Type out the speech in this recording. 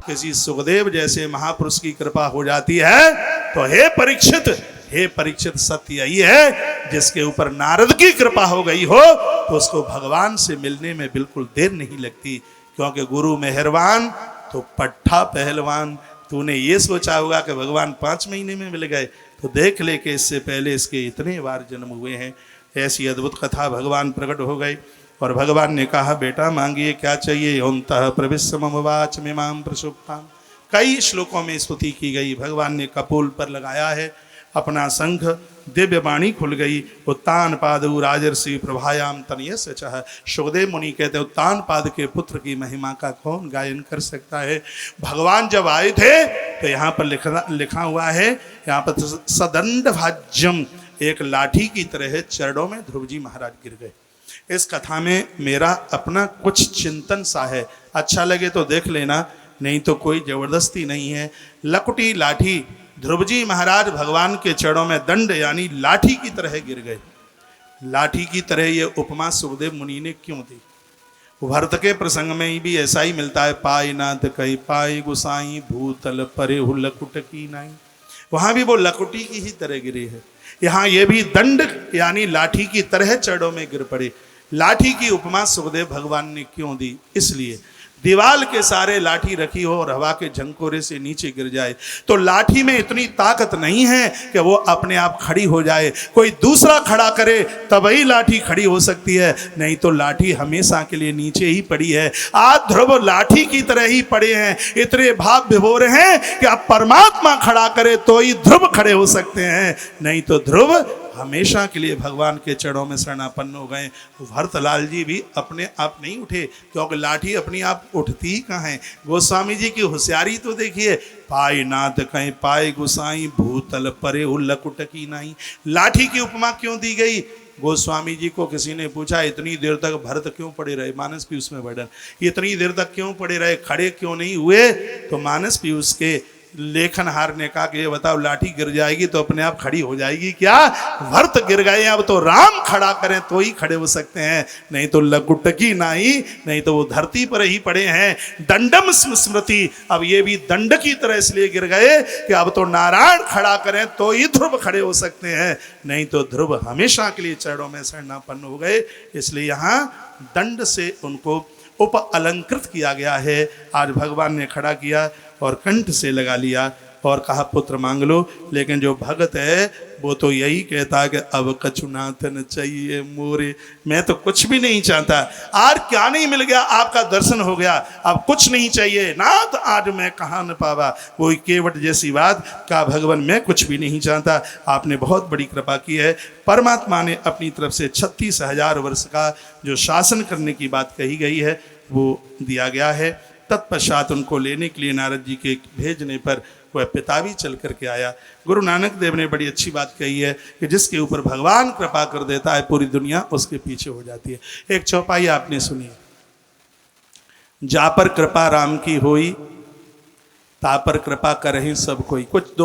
किसी सुखदेव जैसे महापुरुष की कृपा हो जाती है तो हे परीक्षित सत्य यही है, जिसके ऊपर नारद की कृपा हो गई हो तो उसको भगवान से मिलने में बिल्कुल देर नहीं लगती, क्योंकि गुरु मेहरबान तो पट्ठा पहलवान। तूने ये सोचा होगा कि भगवान 5 महीने में मिल गए, तो देख ले कि इससे पहले इसके इतने बार जन्म हुए हैं। ऐसी अद्भुत कथा भगवान प्रकट हो गई और भगवान ने कहा, बेटा मांगिए क्या चाहिए। ओंतः प्रविश्य मम वाच मिमां प्रसुप्तां। कई श्लोकों में स्तुति की गई। भगवान ने कपोल पर लगाया है अपना शंख, दिव्य वाणी खुल गई। उत्तान पादु राजर्षि प्रभायाम तनयस चह। सुखदेव मुनि कहते हैं, उत्तान पाद के पुत्र की महिमा का कौन गायन कर सकता है। भगवान जब आए थे तो यहाँ पर लिखा हुआ है, यहाँ पर सदंड भाज्यम, एक लाठी की तरह चरणों में ध्रुव जी महाराज गिर गए। इस कथा में मेरा अपना कुछ चिंतन सा है, अच्छा लगे तो देख लेना, नहीं तो कोई जबरदस्ती नहीं है। लकुटी लाठी, ध्रुव जी महाराज भगवान के चरणों में दंड यानी लाठी की तरह गिर गए। लाठी की तरह ये उपमा सुखदेव मुनि ने क्यों दी? भरत के प्रसंग में भी ऐसा ही मिलता है, पाई नाथ कई पाई गुसाई भूतल परे हु लकुट की नाई। वहां भी वो लकुटी की ही तरह गिरी है। यहाँ ये भी दंड यानी लाठी की तरह चरणों में गिर पड़े। लाठी की उपमा सुखदेव भगवान ने क्यों दी? इसलिए दीवाल के सारे लाठी रखी हो और हवा के झंकोरे से नीचे गिर जाए तो लाठी में इतनी ताकत नहीं है कि वो अपने आप खड़ी हो जाए, कोई दूसरा खड़ा करे तभी लाठी खड़ी हो सकती है, नहीं तो लाठी हमेशा के लिए नीचे ही पड़ी है। आज ध्रुव लाठी की तरह ही पड़े हैं, इतने भाव विभोर हैं कि अब परमात्मा खड़ा करे तो ही ध्रुव खड़े हो सकते हैं, नहीं तो ध्रुव हमेशा के लिए भगवान के चरणों में शरणापन्न हो गए। भरतलाल जी भी अपने आप नहीं उठे, क्योंकि लाठी अपनी आप उठती ही कहाँ है। गोस्वामी जी की होशियारी तो देखिए, पाई नाथ कहीं पाए गुसाई भूतल परे लकुट की नाई। लाठी की उपमा क्यों दी गई? गोस्वामी जी को किसी ने पूछा, इतनी देर तक भरत क्यों पड़े रहे? मानस पीयूष में वर्णन, इतनी देर तक क्यों पड़े रहे, खड़े क्यों नहीं हुए? तो मानस पीयूष के लेखनहार ने कहा कि ये बताओ, लाठी गिर जाएगी तो अपने आप खड़ी हो जाएगी क्या? भरत गिर गए, अब तो राम खड़ा करें तो ही खड़े हो सकते हैं, नहीं तो लकुटकी नाही, नहीं तो वो धरती पर ही पड़े हैं। दंडम स्मृति, अब ये भी दंड की तरह इसलिए गिर गए कि अब तो नारायण खड़ा करें तो ही ध्रुव खड़े हो सकते हैं, नहीं तो ध्रुव हमेशा के लिए चरणों में शरणापन्न हो गए। इसलिए यहाँ दंड से उनको उप अलंकृत किया गया है। आज भगवान ने खड़ा किया और कंठ से लगा लिया और कहा पुत्र मांग लो। लेकिन जो भगत है वो तो यही कहता है कि अब कछु नाथ न चाहिए मोरे, मैं तो कुछ भी नहीं चाहता। आज क्या नहीं मिल गया? आपका दर्शन हो गया, अब कुछ नहीं चाहिए। नाथ आज मैं कहाँ न पावा, वही केवट जैसी बात का भगवान मैं कुछ भी नहीं चाहता। आपने बहुत बड़ी कृपा की है। परमात्मा ने अपनी तरफ से 36,000 वर्ष का जो शासन करने की बात कही गई है वो दिया गया है। तत्पश्चात उनको लेने के लिए नारद जी के भेजने पर वह पिता भी चल करके आया। गुरु नानक देव ने बड़ी अच्छी बात कही है कि जिसके ऊपर भगवान कृपा कर देता है पूरी दुनिया उसके पीछे हो जाती है। एक चौपाई आपने सुनी, जा पर कृपा राम की होई, ता पर कृपा करहि सब कोई। कुछ